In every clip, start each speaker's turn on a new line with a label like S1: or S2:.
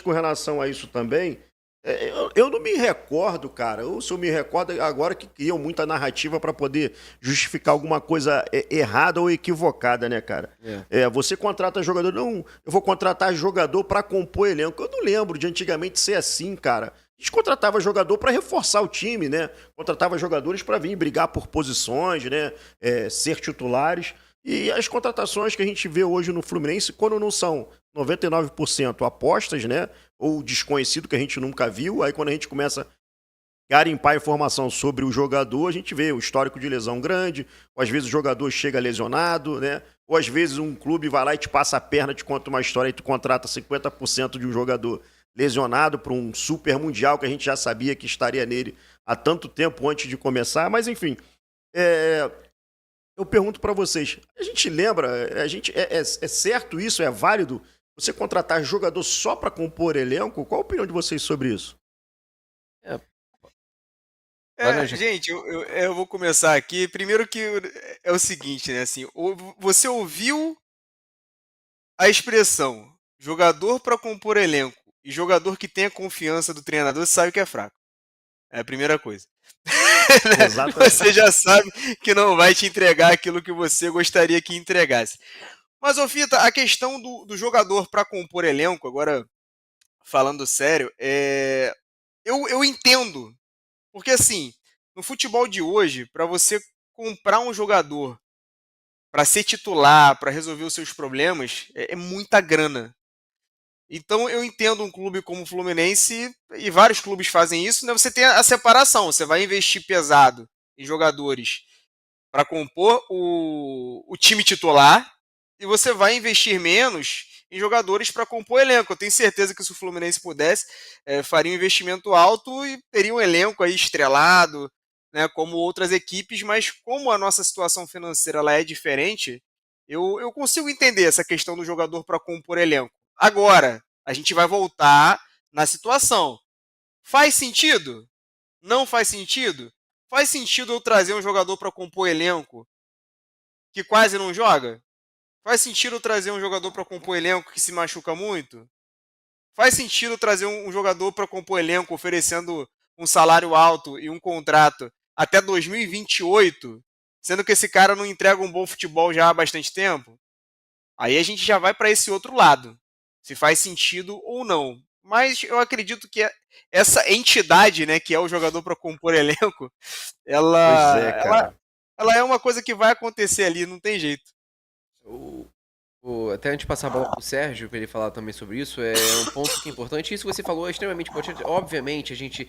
S1: com relação a isso também, eu não me recordo, cara, ou se eu me recordo agora que criam muita narrativa para poder justificar alguma coisa errada ou equivocada, né, cara?
S2: É.
S1: Você contrata jogador, não, eu vou contratar jogador para compor elenco. Eu não lembro de antigamente ser assim, cara. A gente contratava jogador para reforçar o time, né? Contratava jogadores para vir brigar por posições, né? Ser titulares. E as contratações que a gente vê hoje no Fluminense, quando não são 99% apostas, né? Ou desconhecido que a gente nunca viu, aí quando a gente começa a garimpar informação sobre o jogador, a gente vê o histórico de lesão grande, ou às vezes o jogador chega lesionado, né? Ou às vezes um clube vai lá e te passa a perna, te conta uma história e tu contrata 50% de um jogador lesionado para um super mundial que a gente já sabia que estaria nele há tanto tempo antes de começar, mas enfim, é, eu pergunto para vocês, a gente lembra, é certo isso, é válido você contratar jogador só para compor elenco? Qual a opinião de vocês sobre isso?
S2: É, Laranja.
S3: Gente, eu vou começar aqui. Primeiro que é o seguinte, né? Assim, você ouviu a expressão jogador para compor elenco e jogador que tem a confiança do treinador, você sabe que é fraco. É a primeira coisa. Você
S1: Exatamente.
S3: já sabe que não vai te entregar aquilo que você gostaria que entregasse. Mas, ô Fita, a questão do jogador para compor elenco, agora falando sério, eu entendo. Porque, assim, no futebol de hoje, para você comprar um jogador para ser titular, para resolver os seus problemas, é muita grana. Então eu entendo um clube como o Fluminense, e vários clubes fazem isso, né? Você tem a separação, você vai investir pesado em jogadores para compor o time titular, e você vai investir menos em jogadores para compor o elenco. Eu tenho certeza que se o Fluminense pudesse, faria um investimento alto e teria um elenco aí estrelado, né, como outras equipes, mas como a nossa situação financeira ela é diferente, eu consigo entender essa questão do jogador para compor elenco. Agora, a gente vai voltar na situação. Faz sentido? Não faz sentido? Faz sentido eu trazer um jogador para compor elenco que quase não joga? Faz sentido eu trazer um jogador para compor elenco que se machuca muito? Faz sentido eu trazer um jogador para compor elenco oferecendo um salário alto e um contrato até 2028, sendo que esse cara não entrega um bom futebol já há bastante tempo? Aí a gente já vai para esse outro lado, se faz sentido ou não. Mas eu acredito que essa entidade, né, que é o jogador para compor elenco,
S1: Pois
S3: ela,
S1: é,
S3: ela,
S1: cara.
S3: ela é uma coisa que vai acontecer ali, não tem jeito.
S2: O, até antes de passar a bola pro Sérgio, para ele falar também sobre isso, é um ponto que é importante. Isso que você falou é extremamente importante. Obviamente, a gente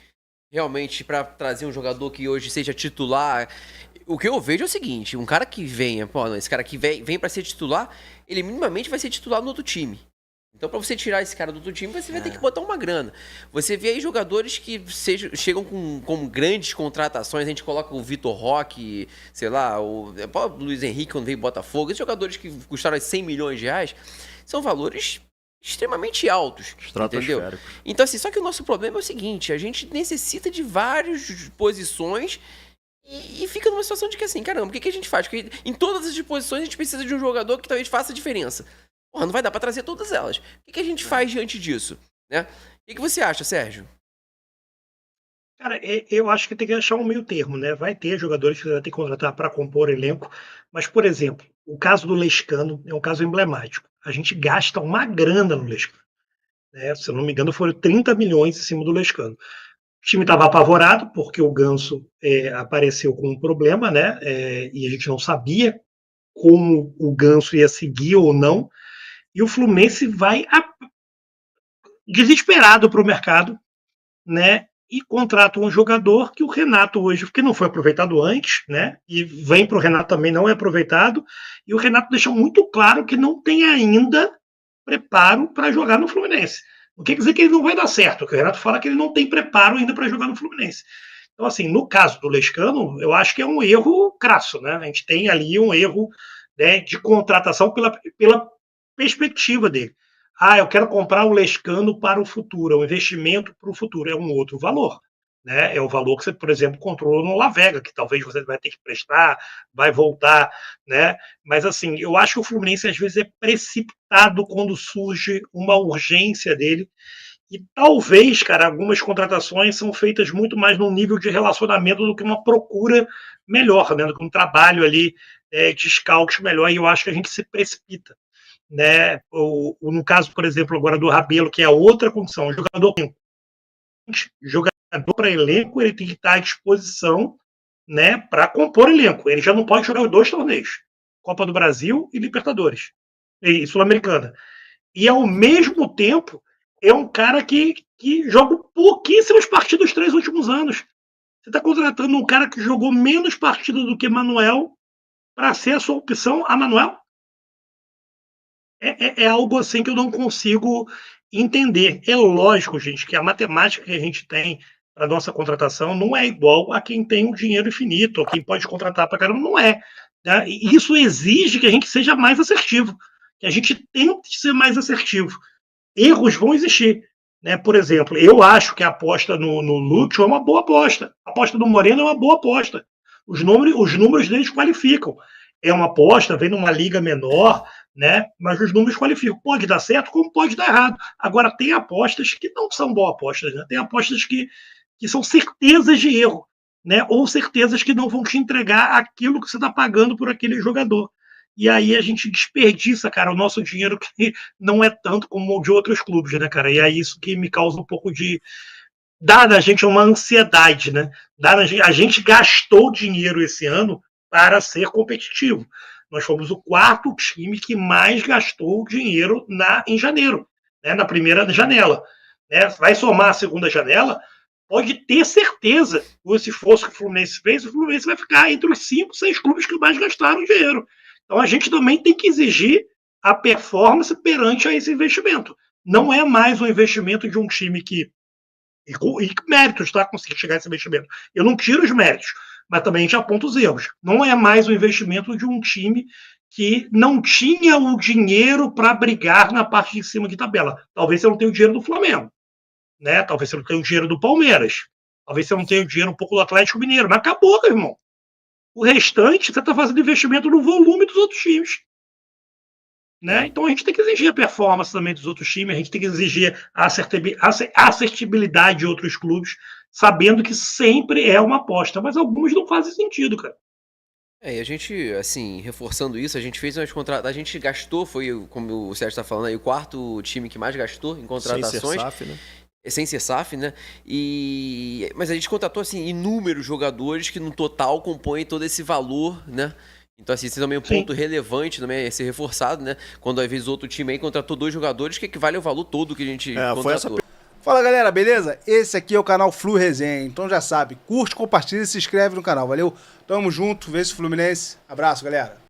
S2: realmente, para trazer um jogador que hoje seja titular, o que eu vejo é o seguinte: um cara que venha, pô, não, esse cara que vem para ser titular, ele minimamente vai ser titular no outro time. Então, pra você tirar esse cara do outro time, você vai ter que botar uma grana. Você vê aí jogadores que chegam com grandes contratações. A gente coloca o Vitor Roque, sei lá, o Luiz Henrique quando veio Botafogo. Esses jogadores que custaram 100 milhões de reais são valores extremamente altos, entendeu?
S1: Estratosféricos.
S2: Então, assim, só que o nosso problema é o seguinte: a gente necessita de várias posições e fica numa situação de que, assim, caramba, o que a gente faz? Porque em todas as posições a gente precisa de um jogador que talvez faça a diferença. Porra, não vai dar pra trazer todas elas. O que a gente faz diante disso? Né? O que você acha, Sérgio?
S4: Cara, eu acho que tem que achar um meio termo, né? Vai ter jogadores que você vai ter que contratar para compor elenco, mas, por exemplo, o caso do Lescano é um caso emblemático. A gente gasta uma grana no Lescano, né? Se eu não me engano, foram 30 milhões em cima do Lescano. O time estava apavorado porque o Ganso apareceu com um problema, né? E a gente não sabia como o Ganso ia seguir ou não. E o Fluminense vai desesperado para o mercado, né? E contrata um jogador que o Renato hoje, que não foi aproveitado antes, né? E vem para o Renato também não é aproveitado. E o Renato deixou muito claro que não tem ainda preparo para jogar no Fluminense. Não quer dizer que ele não vai dar certo, que o Renato fala que ele não tem preparo ainda para jogar no Fluminense. Então, assim, no caso do Lescano, eu acho que é um erro crasso, né? A gente tem ali um erro, né, de contratação pela perspectiva dele. Ah, eu quero comprar o Lescano para o futuro, é um investimento para o futuro, é um outro valor. Né? É o valor que você, por exemplo, controla no La Vega, que talvez você vai ter que prestar, vai voltar, né? Mas assim, eu acho que o Fluminense às vezes é precipitado quando surge uma urgência dele E talvez, cara, algumas contratações são feitas muito mais num nível de relacionamento do que uma procura melhor, né? Do que um trabalho ali de scout melhor, e eu acho que a gente se precipita. Né? No caso, por exemplo, agora do Rabelo, que é outra condição, jogador para elenco, ele tem que estar à disposição, né, para compor elenco. Ele já não pode jogar 2 torneios, Copa do Brasil e Libertadores, e Sul-Americana. E ao mesmo tempo é um cara que joga pouquíssimas partidas nos 3 últimos anos. Você está contratando um cara que jogou menos partidas do que Manuel para ser a sua opção a Manuel? É algo assim que eu não consigo entender. É lógico, gente, que a matemática que a gente tem para nossa contratação não é igual a quem tem um dinheiro infinito, ou quem pode contratar para caramba, não é. Né? E isso exige que a gente seja mais assertivo, que a gente tente ser mais assertivo. Erros vão existir. Né? Por exemplo, eu acho que a aposta no Lúcio é uma boa aposta. A aposta do Moreno é uma boa aposta. Os números deles qualificam. É uma aposta, vem numa liga menor, né? Mas os números qualificam. Pode dar certo, como pode dar errado. Agora, tem apostas que não são boas apostas. Né? Tem apostas que são certezas de erro, né? Ou certezas que não vão te entregar aquilo que você está pagando por aquele jogador. E aí a gente desperdiça, cara, o nosso dinheiro, que não é tanto como o de outros clubes, né, cara? E é isso que me causa um pouco de... dá na gente uma ansiedade, né? A gente gastou dinheiro esse ano para ser competitivo. Nós fomos o 4º time que mais gastou dinheiro em janeiro, né? Na primeira janela. Né? Vai somar a segunda janela, pode ter certeza, com esse esforço que o Fluminense fez, o Fluminense vai ficar entre os 5, 6 clubes que mais gastaram dinheiro. Então a gente também tem que exigir a performance perante a esse investimento. Não é mais um investimento de um time que... E méritos, tá? Conseguir chegar a esse investimento. Eu não tiro os méritos, mas também a gente aponta os erros. Não é mais um investimento de um time que não tinha o dinheiro para brigar na parte de cima de tabela. Talvez você não tenha o dinheiro do Flamengo, né? Talvez você não tenha o dinheiro do Palmeiras. Talvez você não tenha o dinheiro um pouco do Atlético Mineiro. Mas acabou, meu irmão. O restante, você está fazendo investimento no volume dos outros times. Né? Então a gente tem que exigir a performance também dos outros times, a gente tem que exigir a assertibilidade de outros clubes, sabendo que sempre é uma aposta, mas alguns não fazem sentido, cara.
S2: E a gente, assim, reforçando isso, a gente fez umas contratações, a gente gastou, foi, como o Sérgio tá falando aí, o 4º time que mais gastou em contratações.
S1: Sem ser SAF, né?
S2: Sem ser SAF, né? Mas a gente contratou, assim, inúmeros jogadores que no total compõem todo esse valor, né? Então, assim, esse também é um ponto relevante também a ser reforçado, né? Quando às vezes outro time aí contratou 2 jogadores, que equivale ao valor todo que a gente contratou.
S5: Fala, galera, beleza? Esse aqui é o canal Flu Resenha, então já sabe, curte, compartilha e se inscreve no canal, valeu? Tamo junto, vê esse Fluminense. Abraço, galera.